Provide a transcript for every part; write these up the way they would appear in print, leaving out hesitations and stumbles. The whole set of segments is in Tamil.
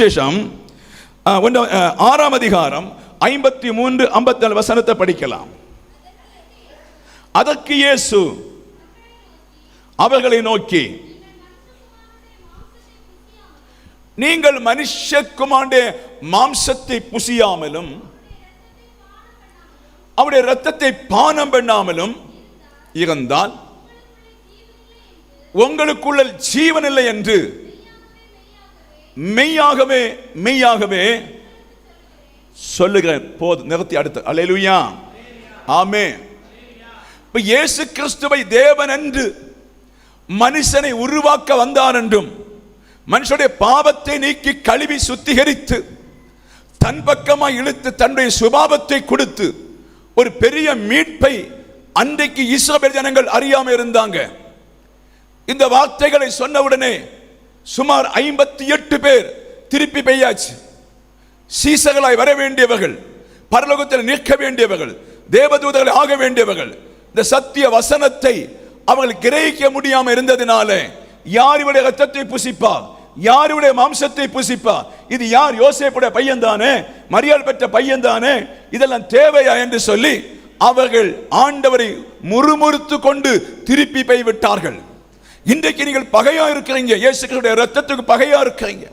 6ஆம் அதிகாரம் 53-54 வசனத்தை படிக்கலாம். அதற்கு இயேசு அவர்களை நோக்கி, நீங்கள் மனுஷகுமாரனுடைய மாம்சத்தை புசியாமலும் அவருடைய இரத்தத்தை பானம் பண்ணாமலும் இருந்தால் உங்களுக்குள்ள ஜீவன் இல்லை என்று மெய்யாகவே மெய்யாகவே சொல்லுகிறேன். போது, நிறுத்தி அடுத்து. அல்லேலூயா, ஆமென். இப்ப இயேசு கிறிஸ்துவை தேவன் என்று மனுஷனை உருவாக்க வந்தார் என்றும், மனுஷனுடைய பாவத்தை நீக்கி கழுவி சுத்திகரித்து தன் பக்கமாக இழுத்து தன்னுடைய சுபாவத்தை கொடுத்து ஒரு பெரிய மீட்பை அன்றைக்கு இஸ்ரவேல் ஜனங்கள் அறியாம இருந்தாங்க. இந்த வார்த்தைகளை சொன்னவுடனே சுமார் 58 பேர் திருப்பி பெய்யாச்சு. சீசர்களாய் வர வேண்டியவர்கள், பரலோகத்தில் நிற்க வேண்டியவர்கள், தேவதூதர்கள் ஆக வேண்டியவர்கள், இந்த சத்திய வசனத்தை அவர்கள் கிரகிக்க முடியாம இருந்ததினால, யாருடைய ரத்தத்தை புசிப்பா, யாருடைய மாம்சத்தை புசிப்பா, இது யார், யோசேப்புடைய பையன் தானே, மரியாள் பெற்ற பையன் தானே, இதெல்லாம் தேவையா என்று சொல்லி அவர்கள் ஆண்டவரை முறுமுறுத்து கொண்டு திருப்பி போய்விட்டார்கள். இன்றைக்கு நீங்கள் பகையா இருக்கிறீங்க, இயேசு கிறிஸ்துவின் இரத்தத்துக்கு பகையா இருக்கிறீங்க,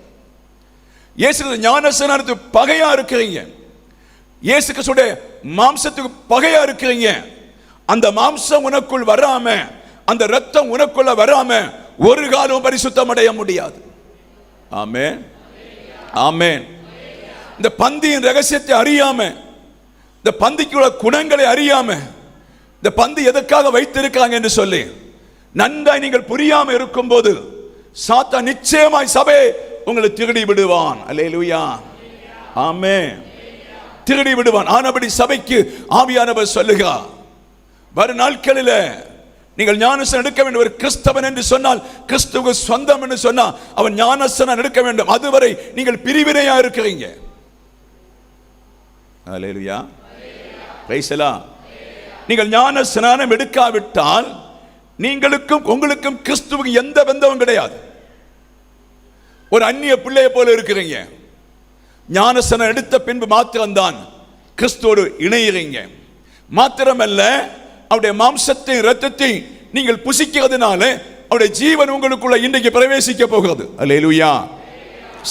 இயேசு கிறிஸ்து ஞானஸ்நானத்துக்கு பகையா இருக்கிறீங்க, இயேசு கிறிஸ்துவின் மாம்சத்துக்கு பகையா இருக்கிறீங்க. அந்த மாம்சம் உனக்குள் வராம, அந்த இரத்தம் உனக்குள்ள வராம ஒரு காலம் பரிசுத்தம் அடைய முடியாது. ஆமென், ஆமென். இந்த பந்தியின் ரகசியத்தை அறியாம, இந்த பந்திக்குள்ள குணங்களை அறியாம, இந்த பந்தி எதற்காக வைத்திருக்காங்க என்று சொல்லி நன்றாய் நீங்கள் புரியாம இருக்கும் போது சாத்தான் நிச்சயமாய் சபை உங்களை திருடி விடுவான். அல்லேலூயா, ஆமென். திருடி விடுவான். ஆனபடி சபைக்கு ஆவியானவர் சொல்லுகிறார், வரும் நாட்களில் நீங்கள் ஞானஸ்நானம் எடுக்க வேண்டும். ஒரு கிறிஸ்தவன் என்று சொன்னால், கிறிஸ்துவுக்கு சொந்தம் என்று சொன்னால் அவன் ஞானஸ்நானம் எடுக்க வேண்டும். அதுவரை நீங்கள் பிரிவினையா இருக்கிறீங்க. அல்லேலூயா, பிரைஸ் தி லார்ட். நீங்கள் ஞானஸ்நானம் எடுக்காவிட்டால் நீங்களுக்கும் உங்களுக்கும் கிறிஸ்துவுக்கு எந்த பந்தமும் கிடையாது. ஒரு அந்நிய பிள்ளையை போல இருக்கிறீங்க. ஞானஸ்நானம் எடுத்த பின்பு மாத்திரம்தான் கிறிஸ்துவோடு இணைகிறீங்க. மாத்திரமல்ல, அவருடைய மாம்சத்தை இரத்தத்தை நீங்கள் புசிக்கிறதுனால அவருடைய ஜீவன் உங்களுக்குள்ள இன்றைக்கு பிரவேசிக்க போகிறது. அல்லேலூயா.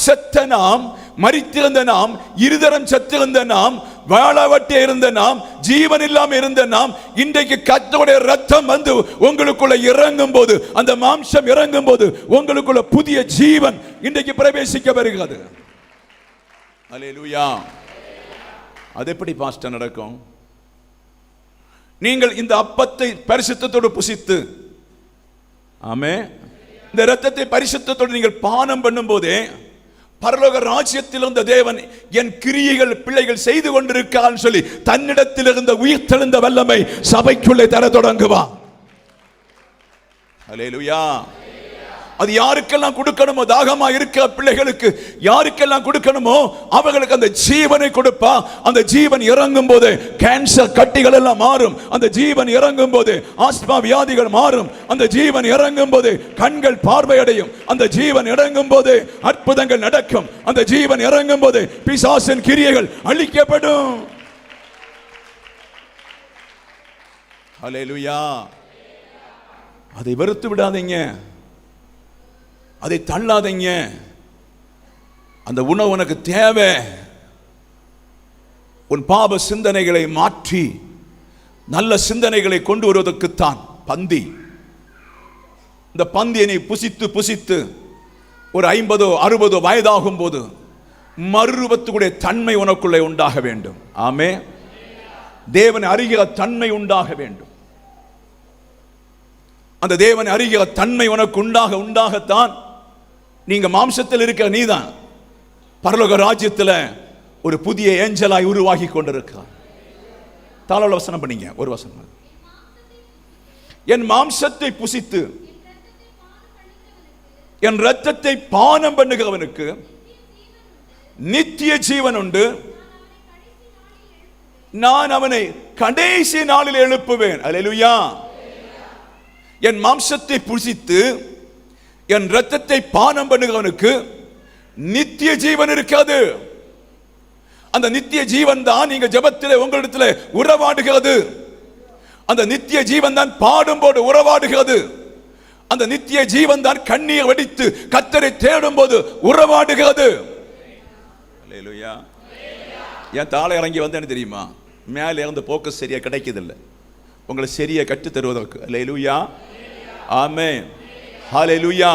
செத்த நாம், மரித்திருந்த நாம், இருதரம் செத்திருந்த நாம், வாழாவட்டே இருந்த நாம், ஜீவன் இல்லாம இருந்த நாம், இன்றைக்கு கர்த்தருடைய இரத்தம் வந்து உங்களுக்குள்ள இறங்கும் போது, அந்த மாம்சம் இறங்கும் போது உங்களுக்குள்ள புதிய ஜீவன் இன்றைக்கு பிரவேசிக்க வருகிறது. அல்லேலூயா. அது எப்படி பாஸ்டர் நடக்கும்? நீங்கள் இந்த அப்பத்தை பரிசுத்தத்தோடு புசித்து, ஆமென், இந்த இரத்தத்தை பரிசுத்தத்தோடு நீங்கள் பானம் பண்ணும் போதே பரலோக ராஜ்யத்தில் இருந்த தேவன் என் கிரியைகள் பிள்ளைகள் செய்து கொண்டிருக்கான்னு சொல்லி தன்னிடத்தில் இருந்த உயிர் தெழுந்த வல்லமை சபைக்குள்ளே தர தொடங்குவா. அல்லேலூயா. அது யாருக்கெல்லாம் கொடுக்கணுமோ, தாகமா இருக்கிற பிள்ளைகளுக்கு யாருக்கெல்லாம் கொடுக்கணுமோ அவர்களுக்கு அந்த ஜீவனை கொடுப்பா. அந்த ஜீவன் இறங்கும் போது கேன்சர் கட்டிகள் எல்லாம் மாறும். அந்த ஜீவன் இறங்கும் போது ஆஸ்மா வியாதிகள் மாறும். அந்த ஜீவன் இறங்கும் போது கண்கள் பார்வையடையும். அந்த ஜீவன் இறங்கும் போது அற்புதங்கள் நடக்கும். அந்த ஜீவன் இறங்கும் போது பிசாசின் கிரியைகள் அழிக்கப்படும். அல்லேலூயா. அதை வெறுத்து விடாதீங்க, அதை தள்ளாதீங்க. அந்த உணவு உனக்கு தேவை. உன் பாப சிந்தனைகளை மாற்றி நல்ல சிந்தனைகளை கொண்டு வருவதற்குத்தான் பந்தி. இந்த பந்தியை நீ புசித்து புசித்து ஒரு 50-60 வயதாகும் போது மறுரூபத்துக்குடைய தன்மை உனக்குள்ளே உண்டாக வேண்டும். ஆமென். தேவனை அறிகிற தன்மை உண்டாக வேண்டும். அந்த தேவனை அறிகிற தன்மை உனக்கு உண்டாகத்தான் நீங்க மாம்சத்தில் இருக்கிற நீதான் பரலோக ராஜ்யத்தில் ஒரு புதிய ஏஞ்சலாய் உருவாகி கொண்டிருக்கிறார். தாள வசனம் பண்ணீங்க, ஒரு வசனம். என் மாம்சத்தை புசித்து என் இரத்தத்தை பானம் பண்ணுகிறவனுக்கு நித்திய ஜீவன் உண்டு, நான் அவனை கடைசி நாளில் எழுப்புவேன். அல்லேலூயா. என் மாம்சத்தை புசித்து என் இரத்தத்தை பானம் பண்ணுகிறவனுக்கு நித்திய ஜீவன் இருக்காது. அந்த நித்திய ஜீவன் தான் நீங்க ஜெபத்திலே உங்களிடத்திலே உறவாடுகிறது. அந்த நித்திய ஜீவன் தான் பாடும்போது உறவாடுகிறது. அந்த நித்திய ஜீவன் தான் கண்ணீர் வடித்து கர்த்தரை தேடும் போது உறவாடுகிறது. அல்லேலூயா. ஏன் தாளை இறங்கி வந்தேன்னு தெரியுமா? மேலே இருந்து போக்கஸ் சரியா கிடைக்குதில்லை, உங்களை சரியா கற்று தருவதற்கு. அல்லேலூயா, ஆமென், ஹல்லேலூயா.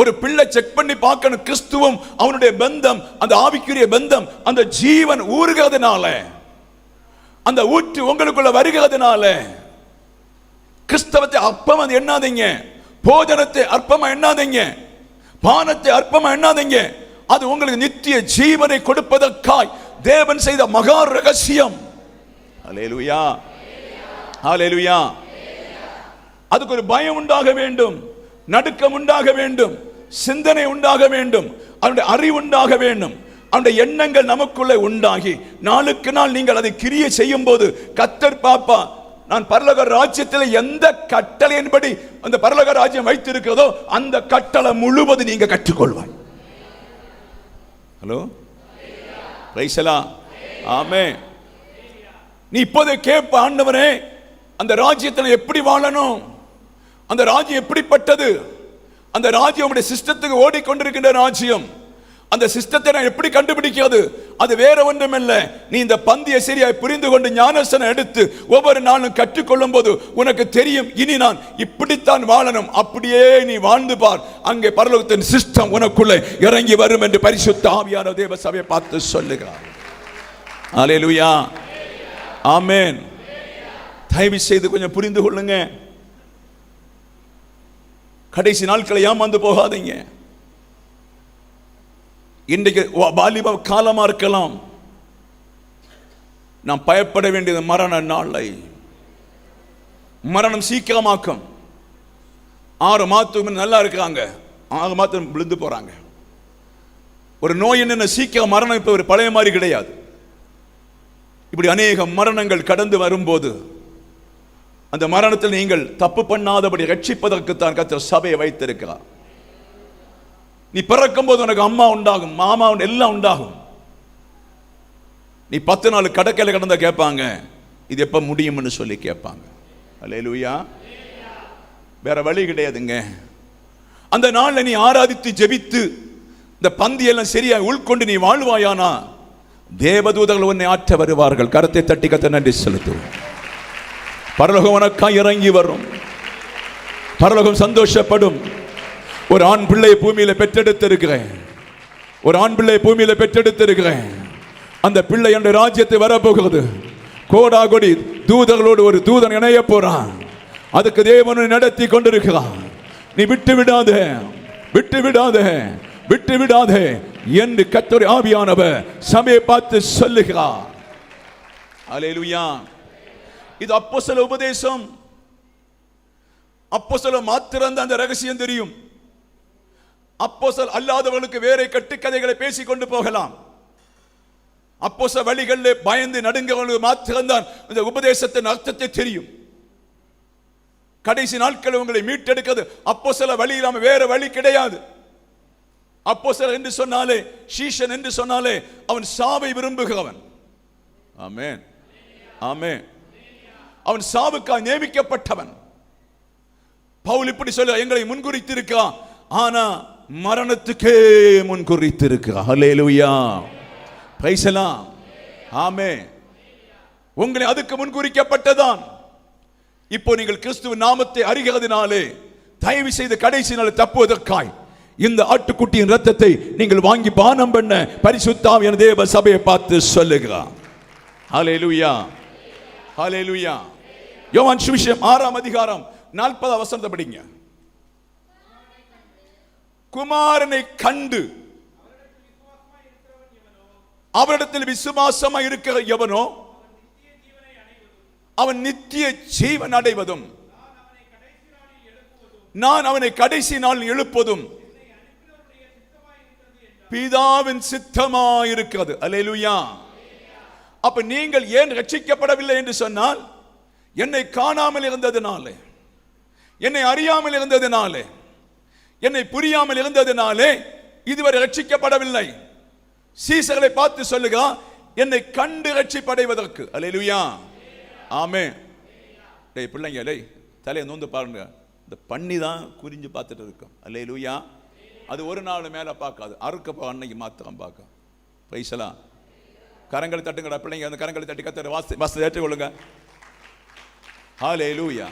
ஒரு பிள்ளை செக் பண்ணி பார்க்கணும், கிறிஸ்துவும் அவனுடைய பந்தம், அந்த ஆவிக்குரிய பந்தம், அந்த ஜீவன் ஊறுகிறதுனால, அந்த ஊற்று உங்களுக்குள்ள வருகிறதுனால. கிறிஸ்தவத்தை அற்பமா எண்ணாதீங்க, போஜனத்தை அற்பமா எண்ணாதீங்க, பானத்தை அற்பமா எண்ணாதீங்க. அது உங்களுக்கு நித்திய ஜீவனை கொடுப்பதற்காய் தேவன் செய்த மகா ரகசியம். அல்லேலூயா, அல்லேலூயா. அதுக்கு ஒரு பயம் உண்டாக வேண்டும், நடுக்கம் உண்டாக வேண்டும், சிந்தனை உண்டாக வேண்டும், அவனுடைய அறிவு உண்டாக வேண்டும், அவனுடைய எண்ணங்கள் நமக்குள்ளே உண்டாகி நாளுக்கு நாள் நீங்கள் அதை கிரியை செய்யும் போது கர்த்தர் பாப்பா, நான் பரலோக ராஜ்யத்தில் எந்த கட்டளையின்படி அந்த பரலோக ராஜ்யம் வைத்திருக்கிறதோ அந்த கட்டளை முழுவதும் நீங்க கற்றுக்கொள்வாய். ஹலோ, பிரைஸ் தி லார்ட், ஆமென். நீ இப்போதே கேட்ப, ஆண்டவரே அந்த ராஜ்யத்தில் எப்படி வாழணும், அந்த ராஜ்யம் எப்படிப்பட்டது, அந்த ராஜ்யம் உடைய சிஸ்டத்துக்கு ஓடிக்கொண்டிருக்கின்ற ராஜ்யம், அந்த சிஸ்டத்தை நான் எப்படி கண்டுபிடிக்கிறது? அது வேற ஒன்றும் இல்லை, நீ இந்த பந்தியை சரியாய் புரிந்து கொண்டு ஞானஸ்நானம் எடுத்து ஒவ்வொரு நாளும் கற்றுக்கொள்ளும் போது உனக்கு தெரியும், இனி நான் இப்படித்தான் வாழணும். அப்படியே நீ வாழ்ந்து பார், அங்கே பரலோகத்தின் சிஸ்டம் உனக்குள்ளே இறங்கி வரும் என்று பரிசுத்த ஆவியான தேவ சபையை பார்த்து சொல்லுகிறார். அல்லேலூயா, ஆமென். தயவு செய்து கொஞ்சம் புரிந்து கொள்ளுங்க. கடைசி நாட்களை ஏமாந்து போகாதீங்க. இன்றைக்கு வாலிப காலமா இருக்கலாம், நாம் பயப்பட வேண்டியது மரண நாளை. மரணம் சீக்கிரமாக்கும். 6 மாதத்துக்கு நல்லா இருக்காங்க, 6 மாதம் விழுந்து போறாங்க. ஒரு நோய் என்ன சீக்கிரம் மரணம் இப்ப ஒரு பழைய மாதிரி கிடையாது. இப்படி அநேக மரணங்கள் கடந்து வரும்போது அந்த மரணத்தில் நீங்கள் தப்பு பண்ணாதபடி ரட்சிப்பதற்கு தான் கர்த்தர் சபையை வைத்திருக்கிறார். நீ பிறக்கும் போது உனக்கு அம்மா உண்டாகும், மாமா எல்லாம் உண்டாகும். நீ 10 நாள் கடற்கையில் கடந்தா கேட்பாங்க, இது எப்ப முடியும்னு சொல்லி கேட்பாங்க. அல்லேலூயா, வேற வழி கிடையாதுங்க. அந்த நாள்ல நீ ஆராதித்து ஜெபித்து இந்த பந்தியெல்லாம் சரியா உள்கொண்டு நீ வாழ்வாயானா தேவதூதர்கள் உன்னை ஆற்ற வருவார்கள். கரத்தை தட்டி கர்த்தர் நன்றி செலுத்து. பரலோகம் உனக்காய் இறங்கி வரும், பரலோகம் சந்தோஷப்படும். ஒரு ஆண் பிள்ளை பூமியில பெற்றெடுத்திருக்கிறேன், ஒரு ஆண் பிள்ளை பூமியில பெற்றெடுத்திருக்கிறேன். அந்த பிள்ளை என்ற ராஜ்யத்தை வரப்போகிறது. கோடா கொடி தூதர்களோடு ஒரு தூதன் இணைய போறான். அதுக்கு தேவனை நடத்தி கொண்டிருக்கிறான். நீ விட்டு விடாதே, விட்டு விடாதே, விட்டு விடாதே என்று கர்த்தருடைய ஆவியானவர் சபையை பார்த்து சொல்லுகிறார். அல்லேலூயா. இது அப்போஸ்தல உபதேசம். அப்போஸ்தலர் மாத்திரம் அந்த ரகசியம் தெரியும். அப்போஸ்தலர் அல்லாதவர்களுக்கு வேற கட்டுக்கதைகளை பேசிக் கொண்டு போகலாம். அப்போஸ்தலர் வழிகளில் பயந்து நடுங்கவர்களுக்கு மாத்திரம்தான் இந்த உபதேசத்தின் அர்த்தத்தை தெரியும். கடைசி நாட்கள் உங்களை மீட்டெடுக்கிறது அப்போஸ்தலர் வழி இல்லாம வேற வழி கிடையாது. அப்போஸ்தலர் என்று சொன்னாலே, சீஷன் என்று சொன்னாலே அவன் சாவை விரும்புகிறவன். ஆமென், ஆமென். அவன் சாவுக்காக நியமிக்கப்பட்டவன். பவுல் இப்படி சொல்ல, எங்களை முன்குறித்திருக்கிறான், ஆனா மரணத்துக்கே முன்குறித்திருக்கிறான். அல்லேலூயா, பிரைஸ் தி லார்ட், ஆமென். உங்களை அதுக்கு முன்குறிக்கப்பட்டதான். இப்போ நீங்கள் கிறிஸ்துவின் நாமத்தை அறிகிறதுனாலே தயவு செய்து கடைசி நாள் தப்புவதற்காய் இந்த ஆட்டுக்குட்டியின் இரத்தத்தை நீங்கள் வாங்கி பானம் பண்ண பரிசுத்த ஆவியான தேவ சபையை பார்த்து சொல்லுகிறார். ஹல்லேலூயா, ஹல்லேலூயா. யோவான் சுவிசேஷம் 6ஆம் அதிகாரம் 40ஆம் வசனத்தை படிங்க. குமாரனை கண்டு அவரிடத்தில் விசுவாசமாய் இருக்கிற எவனோ அவன் நித்திய ஜீவன் அடைவதும் நான் அவனை கடைசி நாள் எழுப்புவதும் பிதாவின் சித்தமாய் இருக்கிறது. அல்லேலூயா. அப்ப நீங்கள் ஏன் ரட்சிக்கப்படவில்லை என்று சொன்னால், என்னை காணாமல் இருந்ததினாலே, என்னை அறியாமல் இருந்ததினாலே, என்னை புரியாமல் இருந்ததினாலே இதுவரை ரட்சிக்கப்படவில்லை. சீசர்களை பார்த்து சொல்லுகிறான், என்னை கண்டு ரட்சிப்படைவதற்கு. அல்லேலூயா, ஆமென். டேய் பிள்ளைங்க, டேய் தலையை நோந்து பாருங்க, இந்த பண்ணி தான் குறிஞ்சு பார்த்துட்டு இருக்கும். அல்லேலூயா. அது ஒரு நாள் மேலே பார்க்காது, அறுக்கப்போ அன்னைக்கு மாத்திரம் பார்க்கும். பிரைஸ்லாம். கரங்களை தட்டுங்கடா பிள்ளைங்க, அந்த கரங்களை தட்டி கத்தர் வாசத்தை ஏற்றுக்கொள்ளுங்க. ஹல்லேலூயா.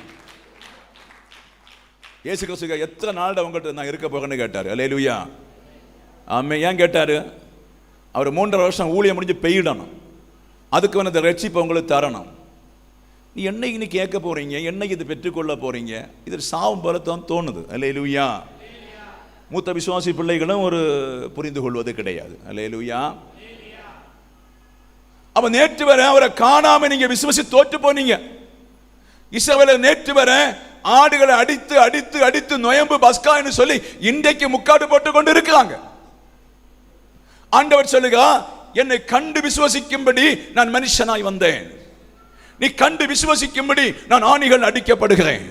இயேசு கிறிஸ்து எத்தனை நாள் உங்கள்கிட்ட நான் இருக்க போகிறேன்னு கேட்டார். அல்லேலூயா, ஆமென். ஏன் கேட்டார்? அவர் 3.5 வருஷம் ஊழியம் முடிஞ்சு பெய்யிடணும், அதுக்கு வந்து ரட்சிப்பை உங்களுக்கு தரணும். நீ என்னைக்கு நீ கேட்க போறீங்க, என்னைக்கு இது பெற்றுக்கொள்ள போறீங்க? இது சாவும் போல தான் தோணுது. அல்லேலூயா. மூத்த விசுவாசி பிள்ளைகளும் ஒரு புரிந்து கொள்வது கிடையாது. அல்லேலூயா. அப்ப நேற்று வரை அவரை காணாம நீங்க விசுவாசி தோற்று போனீங்க. இஸ்ரவேலர் நேற்று வரை ஆடுகளை அடித்து அடித்து அடித்து நொயம்பு பஸ்கான்னு சொல்லி இன்றைக்கு முக்காடு போட்டு கொண்டு இருக்கிறாங்க. ஆண்டவர் சொல்லுங்க, என்னை கண்டு விசுவாசிக்கும்படி நான் மனுஷனாய் வந்தேன். நீ கண்டு விசுவாசிக்கும்படி நான் ஆணிகள் அடிக்கப்படுகிறேன்.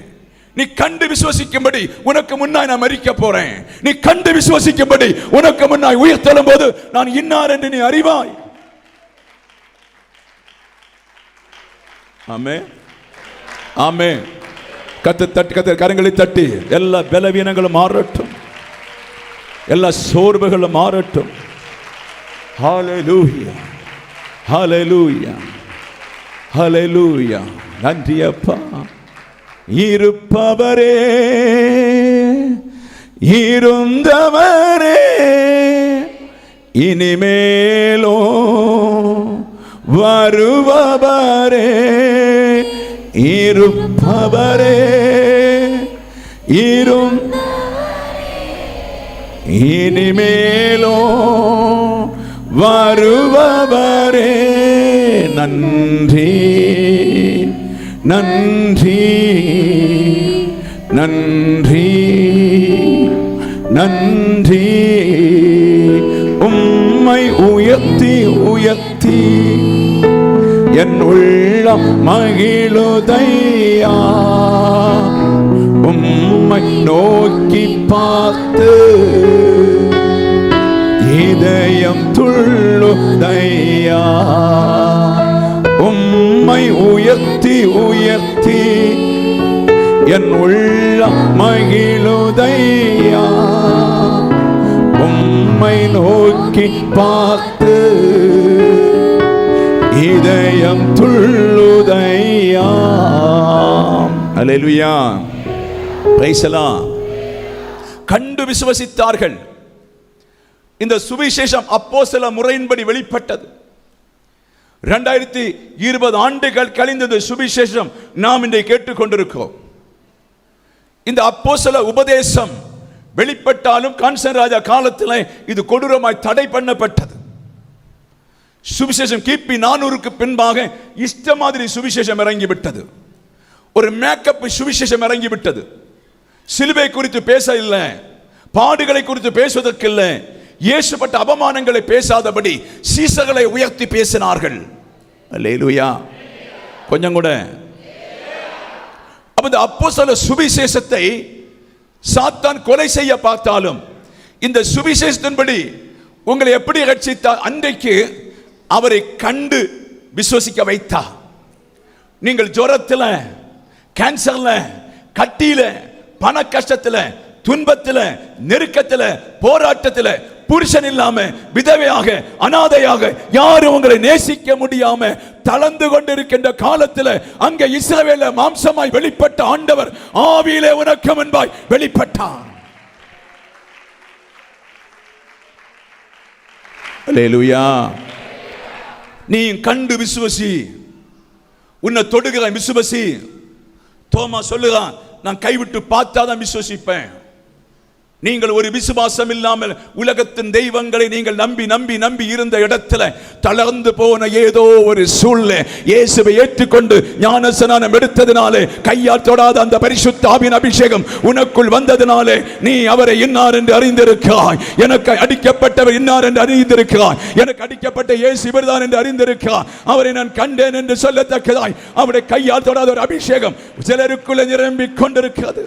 நீ கண்டு விசுவாசிக்கும்படி உனக்கு முன்னாய் நான் மரிக்க போறேன். நீ கண்டு விசுவாசிக்கும்படி உனக்கு முன்னாய் உயிர் தள்ளும் போது நான் இன்னார் என்று நீ அறிவாய். ஆமென், ஆமென். கத்த கரங்களை தட்டி எல்லா பலவீனங்களும் மாறட்டும், எல்லா சோர்வுகளும் மாறட்டும். ஹல்லேலூயா, ஹல்லேலூயா, ஹல்லேலூயா. நன்றி அப்பா. இருப்பவரே, இருந்தவரே, இனிமேலோ வருபவரே. இருப்பவரே, இனிமேலோ வருபவரே. நன்றி, நன்றி, நன்றி, நன்றி. உம்மை உயர்த்தி உயர்த்தி என் உள்ளம் மகிழுதையா. உம்மை நோக்கி பார்த்து இதயம் துள்ளுதையா. உம்மை உயர்த்தி உயர்த்தி என் உள்ளம் மகிழுதையா. உம்மை நோக்கி பார்த்து இதயம் துள்ளுதையா. அல்லேலூயா, பிரைஸ் தி லார்ட். கண்டு விசுவசித்தார்கள். இந்த சுவிசேஷம் அப்போஸ்தல முறையின்படி வெளிப்பட்டது. 2020 ஆண்டுகள் கழிந்தது. சுவிசேஷம் நாம் இன்றை கேட்டுக்கொண்டிருக்கிறோம். இந்த அப்போஸ்தல உபதேசம் வெளிப்பட்டாலும் கான்ஸ்டன்டைன் ராஜா காலத்தில் இது கொடூரமாய் தடை பண்ணப்பட்டது. சுவிசேஷம் கிபி 400க்கு பின்பாக இஷ்ட மாதிரி சுவிசேஷம் இறங்கிவிட்டது. ஒரு மேக்கப் சுவிசேஷம் இறங்கிவிட்டது. சிலுவை குறித்து பேச இல்லை, பாடுகளை குறித்து பேசுவதற்கு இல்லை, இயேசுப்பட்ட அவமானங்களை பேசாதபடி சீசர்களை உயர்த்தி பேசினார்கள். அல்லேலூயா. கொஞ்சம் கூட அப்ப இந்த அப்போஸ்தல சுவிசேஷத்தை சாத்தான் கொலை செய்ய பார்த்தாலும் இந்த சுவிசேஷத்தின்படி உங்களை எப்படி ரட்சித்தார்? அன்றைக்கு அவரை கண்டு விசுவசிக்க வைத்தா. நீங்கள் ஜுரத்தில், கேன்சர்ல, கட்டியில, பண கஷ்டத்துல, துன்பத்தில், நெருக்கத்தில், போராட்டத்தில், புருஷன் இல்லாம விதவையாக அனாதையாக யாரும் உங்களை நேசிக்க முடியாம தளர்ந்து கொண்டிருக்கின்ற காலத்தில் அங்கே இஸ்ரவேல மாம்சமாய் வெளிப்பட்ட ஆண்டவர் ஆவியிலே உனக்கு முன்பாய் வெளிப்பட்டார். அல்லேலூயா. நீ கண்டு விசுவசி, உன்னை தொடுகிற விசுவசி. தோமா சொல்லுகிறான், நான் கைவிட்டு பார்த்தாதான் விசுவசிப்பேன். நீங்கள் ஒரு விசுவாசம் இல்லாமல் உலகத்தின் தெய்வங்களை நீங்கள் நம்பி நம்பி நம்பி இருந்த இடத்துல தளர்ந்து போன ஏதோ ஒரு சூழ்நிலை இயேசுவை ஏற்றுக்கொண்டு ஞானஸ்நானம் எடுத்ததினாலே, கையால் தொடாத அந்த பரிசுத்த ஆவியின் அபிஷேகம் உனக்குள் வந்ததினாலே நீ அவரை இன்னார் என்று அறிந்திருக்கிறாய். எனக்கு அடிக்கப்பட்டவர் இன்னார் என்று அறிந்திருக்கிறாய். எனக்கு அடிக்கப்பட்ட இயேசு இவர்தான் என்று அறிந்திருக்கிறாய். அவரை நான் கண்டேன் என்று சொல்லத்தக்கதாய் அவருடைய கையால் தொடாத ஒரு அபிஷேகம் சிலருக்குள்ள நிரம்பிக் கொண்டிருக்கிறது.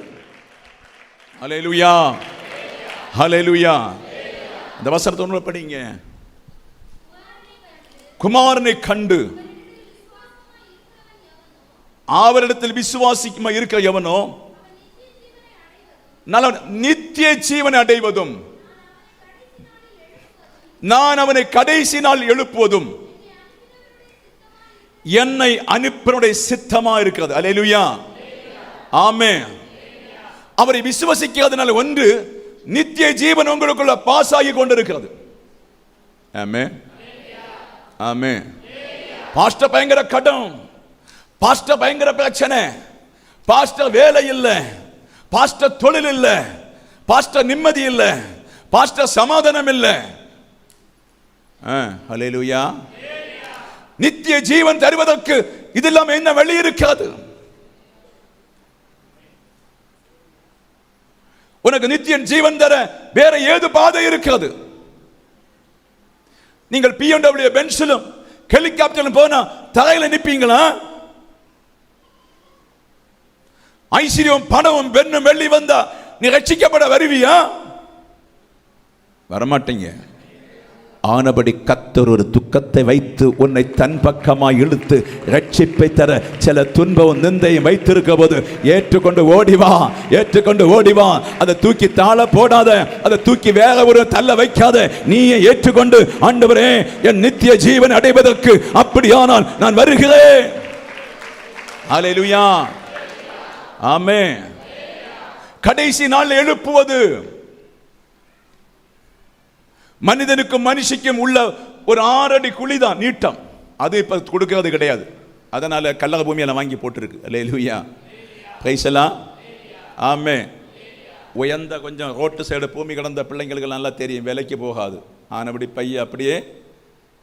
அல்லேலூயா, ஹல்லேலூயா. இந்த வசனத்தை ஒன்று படிங்க. குமாரனை கண்டு அவரிடத்தில் விசுவாசிக்குமா இருக்கிற எவனோ நித்திய ஜீவனை அடைவதும் நான் அவனை கடைசி நாள் எழுப்புவதும் என்னை அனுப்பினுடைய சித்தமா இருக்கிறது. அல்லேலூயா, ஆமென். அவரை விசுவாசிக்காதனால ஒன்று நித்திய ஜீவன் உங்களுக்குள்ள பாஸ் ஆகி கொண்டிருக்கிறது. ஆமென், ஆமென். பாஸ்டர் பயங்கர கடன், பாஸ்டர் பயங்கர பிரச்சனை, பாஸ்டர் வேலை இல்லை, பாஸ்டர் தொழில் இல்லை, பாஸ்டர் நிம்மதி இல்லை, பாஸ்டர் சமாதானம் இல்லை. அல்லேலூயா. நித்திய ஜீவன் தருவதற்கு இதெல்லாம் என்ன வழி இருக்காது? உனக்கு நித்திய ஜீவன் தர வேற ஏது பாதை இருக்கிறது? நீங்கள் BMW பென்சிலும் ஹெலிகாப்டரும் போனா தரையில நிப்பீங்களா? ஐஸ்வர்யம் பணமும் பெண்ணும் வெள்ளி வந்தா நீ ரட்சிக்கப்பட வருவியா? வரமாட்டீங்க. ஆனபடி கர்த்தர் ஒரு துக்கத்தை வைத்து உன்னை தன் பக்கமாய் இழுத்து ரட்சிப்பை தர சில துன்பம் நிந்தையும் வைத்திருக்க போது ஏற்றுக்கொண்டு ஓடிவா, ஏற்றுக்கொண்டு ஓடிவா. அதை தூக்கி தாழ போடாத, அதை தூக்கி வேற ஒரு தள்ள வைக்காத. நீயே ஏற்றுக்கொண்டு, ஆண்டவரே என் நித்திய ஜீவன் அடைவதற்கு அப்படியானால் நான் வருகிறேன். அல்லேலூயா, ஆமென். கடைசி நாள் எழுப்புவது மனிதனுக்கும் மனுஷிக்கும் உள்ள ஒரு 6 அடி குழிதான் நீட்டம். அது இப்ப கொடுக்கிறது கிடையாது. அதனால கல்லக பூமியெல்லாம் வாங்கி போட்டுருக்கு. அல்லேலூயா, பிரைஸ் எல்லாம், ஆமென். உயர்ந்த கொஞ்சம் ரோட்டு சைடு பூமி கடந்த பிள்ளைங்களுக்கு நல்லா தெரியும், விலைக்கு போகாது. ஆனபடி பைய அப்படியே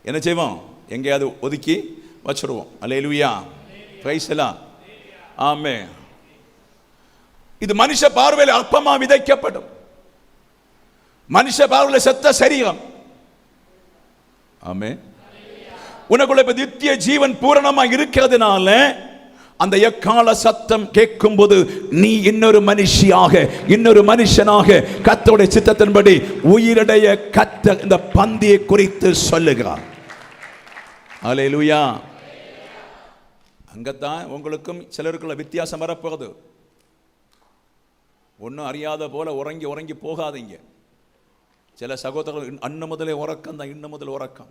என்ன செய்வோம், எங்கேயாவது ஒதுக்கி வச்சிருவோம். அல்லேலூயா, பிரைஸ் எல்லாம், ஆமென். இது மனுஷ பார்வையில் அற்பமா விதைக்கப்படும். மனுஷ பார்வையில் செத்த சரீரம். ஆமென். உனக்குள்ள இப்ப நித்திய ஜீவன் பூரணமா இருக்கிறதுனால அந்த எக்கால சத்தம் கேட்கும் போது நீ இன்னொரு மனுஷியாக, இன்னொரு மனுஷனாக கர்த்தருடைய சித்தத்தின்படி உயிரடைய கர்த்தர் இந்த பந்தியை குறித்து சொல்லுகிறார். அல்லேலூயா. அங்கத்தான் உங்களுக்கும் சிலருக்குள்ள வித்தியாசம் வரப்போகுது. ஒன்றும் அறியாத போல உறங்கி உறங்கி போகாதீங்க. சில சகோதரர்கள் அன்ன முதலே உறக்கம் தான், இன்னும் முதல் உறக்கம்.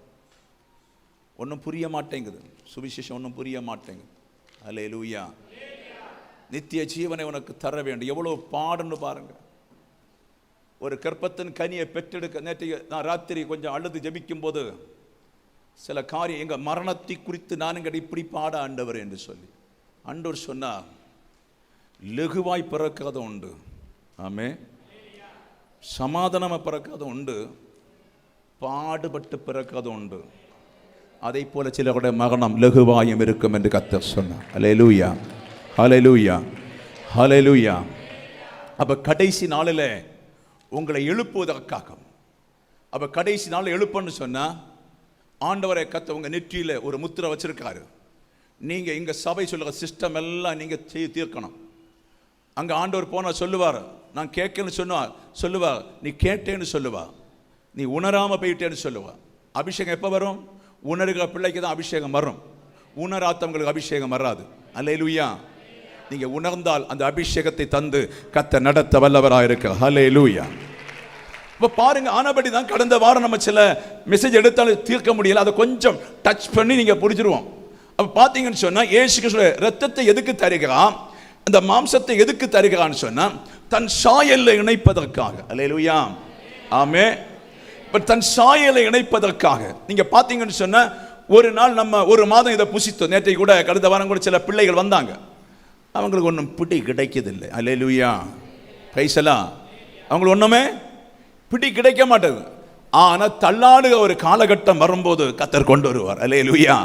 ஒன்றும் புரிய மாட்டேங்குது, சுவிசேஷம் ஒன்றும் புரிய மாட்டேங்குது. அல்லேலூயா. நித்திய ஜீவனை உனக்கு தர வேண்டும். எவ்வளோ பாடுன்னு பாருங்க. ஒரு கற்பத்தின் கனியை பெற்றெடுக்க நேற்று நான் ராத்திரி கொஞ்சம் அழுது ஜெபிக்கும் போது சில காரியம் எங்கள் மரணத்தை குறித்து நானுங்க இப்படி பாட ஆண்டவர் என்று சொல்லி ஆண்டவர் சொன்னார், லகுவாய் பிறக்கிறது உண்டு, ஆமே, சமாதானமாக பிறக்கிறது உண்டு, பாடுபட்டு பிறக்கிறது உண்டு. அதை போல சிலருடைய மரணம் லகுவாயும் இருக்கும் என்று கர்த்தர் சொன்னார். அல்லேலூயா, ஹல்லேலூயா, ஹல்லேலூயா. அப்போ கடைசி நாளில் உங்களை எழுப்புவதற்காக, அப்போ கடைசி நாளில் எழுப்புன்னு சொன்னால் ஆண்டவரை கத்த உங்கள் நெற்றியில் ஒரு முத்திரை வச்சிருக்காரு. நீங்கள் இங்கே சபை சொல்லுற சிஸ்டம் எல்லாம் நீங்கள் தீர்க்கணும். அங்கே ஆண்டவர் போனால் சொல்லுவார், நான் கேட்கன்னு சொன்னார், சொல்லுவார் நீ கேட்டேன்னு சொல்லுவார், நீ உணராமல் போயிட்டேன்னு சொல்லுவார். அபிஷேகம் எப்போ வரும்? உணர்கிற பிள்ளைக்கு தான் அபிஷேகம் வரும், உணராத்தவங்களுக்கு அபிஷேகம் வராது. அல்லேலூயா. நீங்கள் உணர்ந்தால் அந்த அபிஷேகத்தை தந்து கத்த நடத்த வல்லவராக இருக்க. அல்லேலூயா. இப்போ பாருங்க, ஆனபடி தான் கடந்த வாரம் நம்ம சில மெசேஜ் எடுத்தாலும் தீர்க்க முடியல, அதை கொஞ்சம் டச் பண்ணி நீங்கள் புரிஞ்சிருவோம். அப்போ பார்த்தீங்கன்னு சொன்னால் இயேசு கிறிஸ்து ரத்தத்தை எதுக்கு தருகிறான், அந்த மாம்சத்தை எதுக்கு தருகிறான்னு சொன்னால் தன் சாயலை இணைப்பதற்காக. அல்லேலூயா, ஆமே. இப்போ தன் சாயலை இணைப்பதற்காக நீங்கள் பார்த்தீங்கன்னு சொன்னால் ஒரு நாள் நம்ம ஒரு மாதம் இதை புசித்தோம். நேற்றை கூட கடந்த வாரம் கூட சில பிள்ளைகள் வந்தாங்க, அவங்களுக்கு ஒன்றும் பிடி கிடைக்கதில்லை. அல்லேலூயா, பிரைஸ். அவங்களுக்கு ஒன்றுமே பிடி கிடைக்க மாட்டேது. ஆனால் தள்ளாடுக ஒரு காலகட்டம் வரும்போது கர்த்தர் கொண்டு வருவார். அல்லேலூயா.